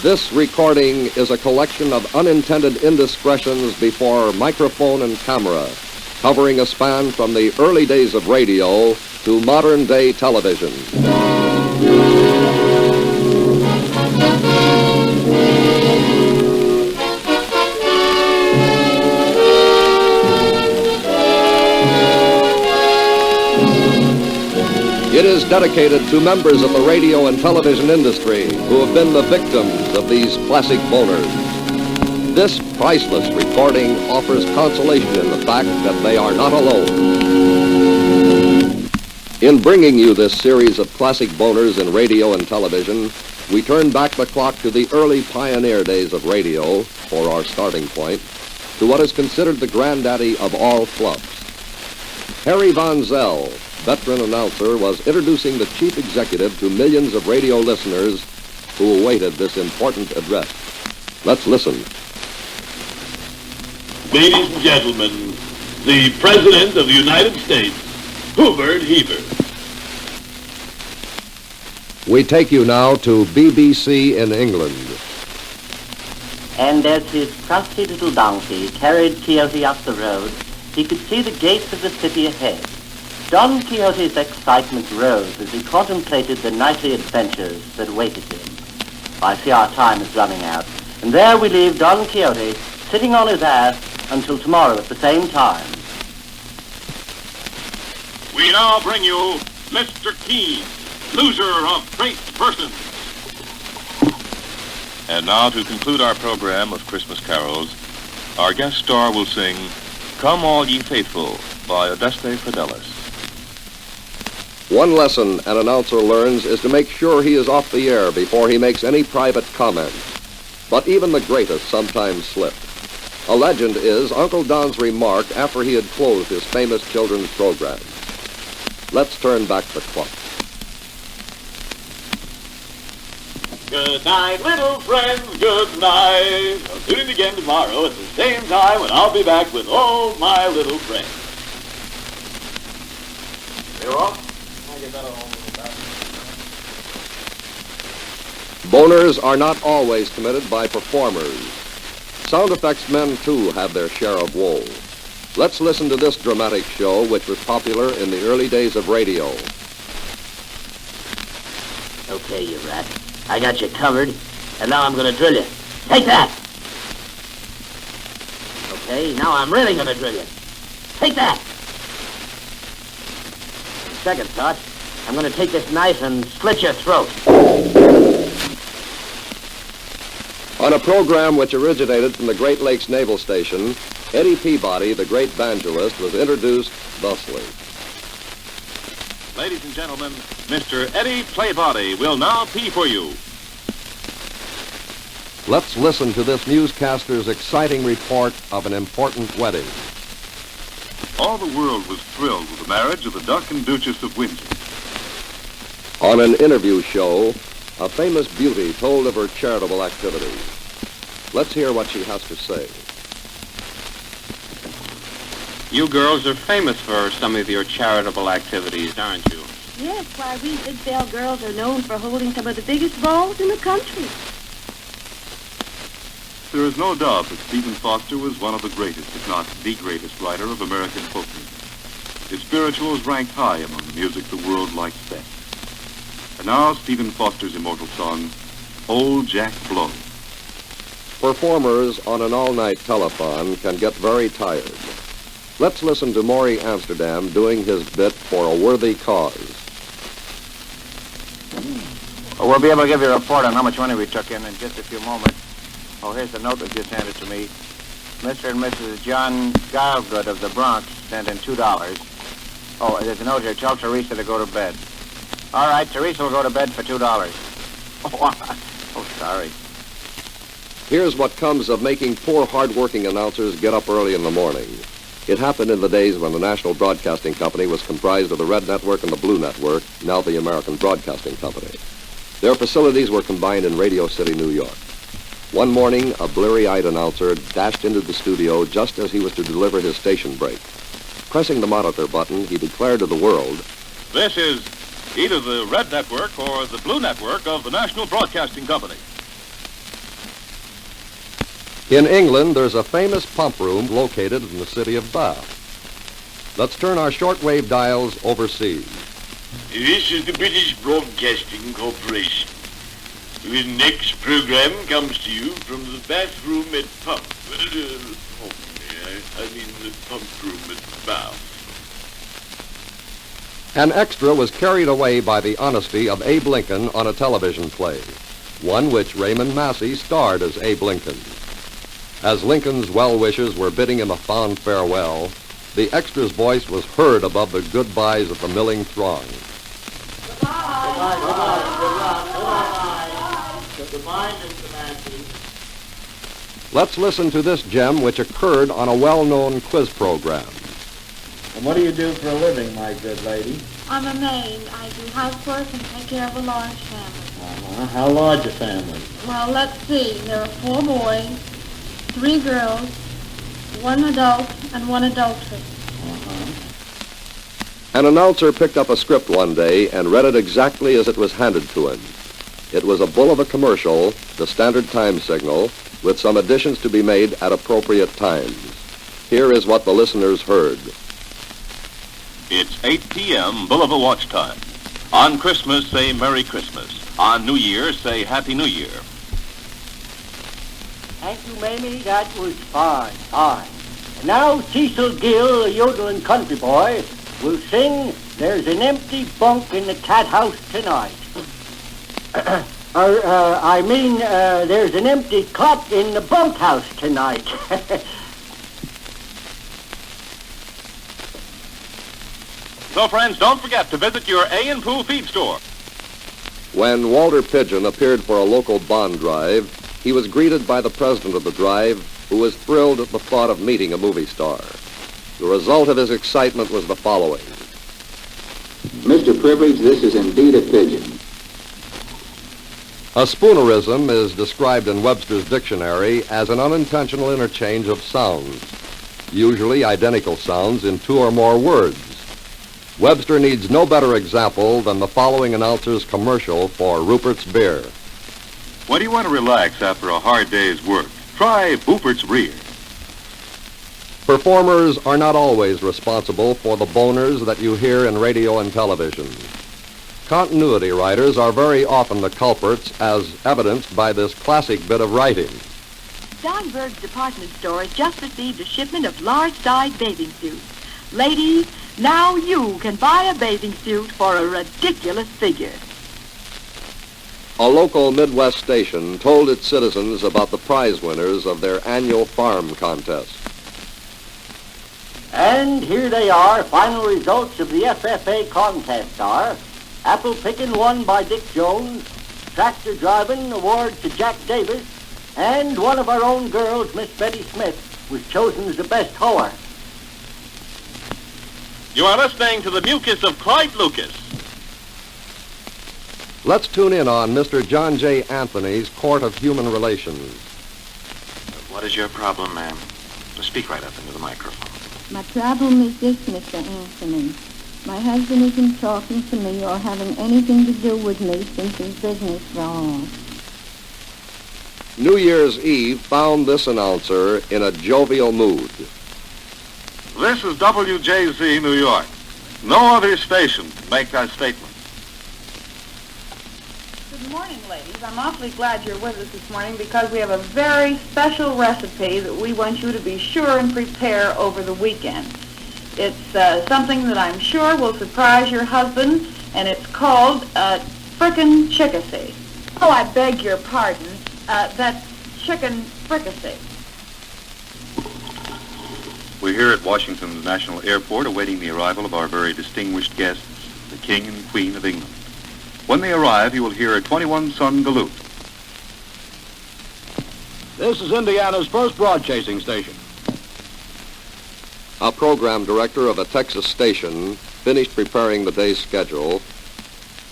This recording is a collection of unintended indiscretions before microphone and camera, covering a span from the early days of radio to modern-day television. It is dedicated to members of the radio and television industry who have been the victims of these classic boners. This priceless recording offers consolation in the fact that they are not alone. In bringing you this series of classic boners in radio and television, we turn back the clock to the early pioneer days of radio, for our starting point, to what is considered the granddaddy of all flubs. Harry Von Zell, veteran announcer, was introducing the chief executive to millions of radio listeners who awaited this important address. Let's listen. Ladies and gentlemen, the President of the United States, Hubert Heber. We take you now to BBC in England. And as his trusty little donkey carried Quixote up the road, he could see the gates of the city ahead. Don Quixote's excitement rose as he contemplated the nightly adventures that waited him. I see our time is running out, and there we leave Don Quixote sitting on his ass until tomorrow at the same time. We now bring you Mr. Keene, loser of great persons. And now, to conclude our program of Christmas carols, our guest star will sing Come All Ye Faithful by Odeste Fidelis. One lesson an announcer learns is to make sure he is off the air before he makes any private comment. But even the greatest sometimes slip. A legend is Uncle Don's remark after he had closed his famous children's program. Let's turn back the clock. Good night, little friends, good night. I'll tune in again tomorrow at the same time when I'll be back with all my little friends. You off? Boners are not always committed by performers. Sound effects men, too, have their share of woe. Let's listen to this dramatic show, which was popular in the early days of radio. Okay, you rat. I got you covered, and now I'm going to drill you. Take that! Okay, now I'm really going to drill you. Take that! Second thought, I'm going to take this knife and slit your throat. On a program which originated from the Great Lakes Naval Station, Eddie Peabody, the great banjoist, was introduced thusly. Ladies and gentlemen, Mr. Eddie Playbody will now pee for you. Let's listen to this newscaster's exciting report of an important wedding. All the world was thrilled with the marriage of the Duke and Duchess of Windsor. On an interview show, a famous beauty told of her charitable activities. Let's hear what she has to say. You girls are famous for some of your charitable activities, aren't you? Yes, why, we Big Bell girls are known for holding some of the biggest balls in the country. There is no doubt that Stephen Foster was one of the greatest, if not the greatest, writer of American folk music. His spirituals ranked high among the music the world likes best. And now, Stephen Foster's immortal song, Old Jack Blow. Performers on an all-night telethon can get very tired. Let's listen to Maury Amsterdam doing his bit for a worthy cause. Well, we'll be able to give you a report on how much money we took in just a few moments. Oh, here's the note that just handed to me. Mr. and Mrs. John Gilegood of the Bronx sent in $2. Oh, there's a note here. Tell Teresa to go to bed. All right, Teresa will go to bed for $2. Oh, sorry. Here's what comes of making poor, hard-working announcers get up early in the morning. It happened in the days when the National Broadcasting Company was comprised of the Red Network and the Blue Network, now the American Broadcasting Company. Their facilities were combined in Radio City, New York. One morning, a bleary-eyed announcer dashed into the studio just as he was to deliver his station break. Pressing the monitor button, he declared to the world, This is either the Red Network or the Blue Network of the National Broadcasting Company. In England, there's a famous pump room located in the city of Bath. Let's turn our shortwave dials overseas. This is the British Broadcasting Corporation. The next program comes to you from the bathroom at Pump. I mean the pump room at Bath. An extra was carried away by the honesty of Abe Lincoln on a television play, one which Raymond Massey starred as Abe Lincoln. As Lincoln's well-wishers were bidding him a fond farewell, the extra's voice was heard above the goodbyes of the milling throng. Goodbye, Mr. Massey. Let's listen to this gem which occurred on a well-known quiz program. And what do you do for a living, my good lady? I'm a maid. I do housework and take care of a large family. How large a family? Well, let's see. There are 4 boys, 3 girls, 1 adult, and 1 adultery. An announcer picked up a script one day and read it exactly as it was handed to him. It was a bull of a commercial, the standard time signal, with some additions to be made at appropriate times. Here is what the listeners heard. It's 8 p.m., Bull of a watch time. On Christmas, say Merry Christmas. On New Year, say Happy New Year. Thank you, Mamie. That was fine, fine. And now Cecil Gill, a yodeling country boy, will sing There's an Empty Bunk in the Cat House Tonight. There's an empty cot in the bunkhouse tonight. So, friends, don't forget to visit your A&Poo feed store. When Walter Pigeon appeared for a local bond drive, he was greeted by the president of the drive, who was thrilled at the thought of meeting a movie star. The result of his excitement was the following. Mr. Privilege, this is indeed a pigeon. A spoonerism is described in Webster's dictionary as an unintentional interchange of sounds, usually identical sounds in 2 or more words. Webster needs no better example than the following announcer's commercial for Rupert's Beer. When you want to relax after a hard day's work, try Rupert's Rear. Performers are not always responsible for the boners that you hear in radio and television. Continuity writers are very often the culprits, as evidenced by this classic bit of writing. Don Berg's department store has just received a shipment of large-size bathing suits. Ladies, now you can buy a bathing suit for a ridiculous figure. A local Midwest station told its citizens about the prize winners of their annual farm contest. And here they are. Final results of the FFA contest are apple picking won by Dick Jones, tractor driving award to Jack Davis, and one of our own girls, Miss Betty Smith, was chosen as the best hoer. You are listening to the mucus of Clyde Lucas. Let's tune in on Mr. John J. Anthony's Court of Human Relations. What is your problem, ma'am? Speak right up into the microphone. My problem is this, Mr. Anthony. My husband isn't talking to me or having anything to do with me since his business fell off. New Year's Eve found this announcer in a jovial mood. This is WJZ New York. No other station can make that statement. Good morning, ladies. I'm awfully glad you're with us this morning because we have a very special recipe that we want you to be sure and prepare over the weekend. It's something that I'm sure will surprise your husband, and it's called frickin' chickasee. Oh, I beg your pardon. That's chicken fricassee. We're here at Washington's National Airport awaiting the arrival of our very distinguished guests, the King and Queen of England. When they arrive, you will hear a 21-son galoot. This is Indiana's first broadcasting station. A program director of a Texas station finished preparing the day's schedule.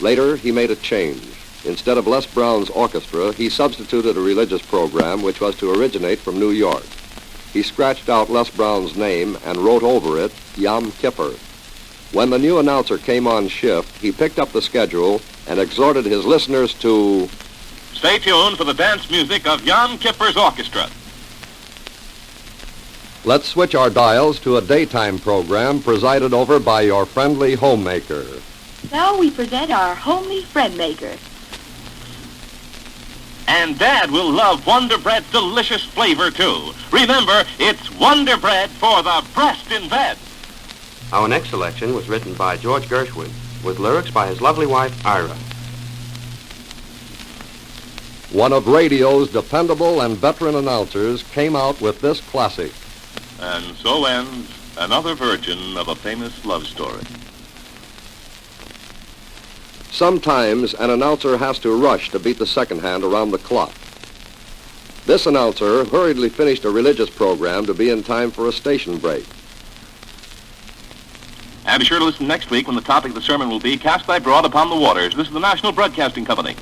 Later, he made a change. Instead of Les Brown's orchestra, he substituted a religious program which was to originate from New York. He scratched out Les Brown's name and wrote over it, Yom Kippur. When the new announcer came on shift, he picked up the schedule and exhorted his listeners to Stay tuned for the dance music of Yom Kippur's orchestra. Let's switch our dials to a daytime program presided over by your friendly homemaker. Now we present our homely friend maker. And Dad will love Wonder Bread's delicious flavor, too. Remember, it's Wonder Bread for the breast in bed. Our next selection was written by George Gershwin, with lyrics by his lovely wife, Ira. One of radio's dependable and veteran announcers came out with this classic. And so ends another version of a famous love story. Sometimes an announcer has to rush to beat the second hand around the clock. This announcer hurriedly finished a religious program to be in time for a station break. And be sure to listen next week when the topic of the sermon will be Cast Thy Broad Upon the Waters. This is the National Broadcasting Company.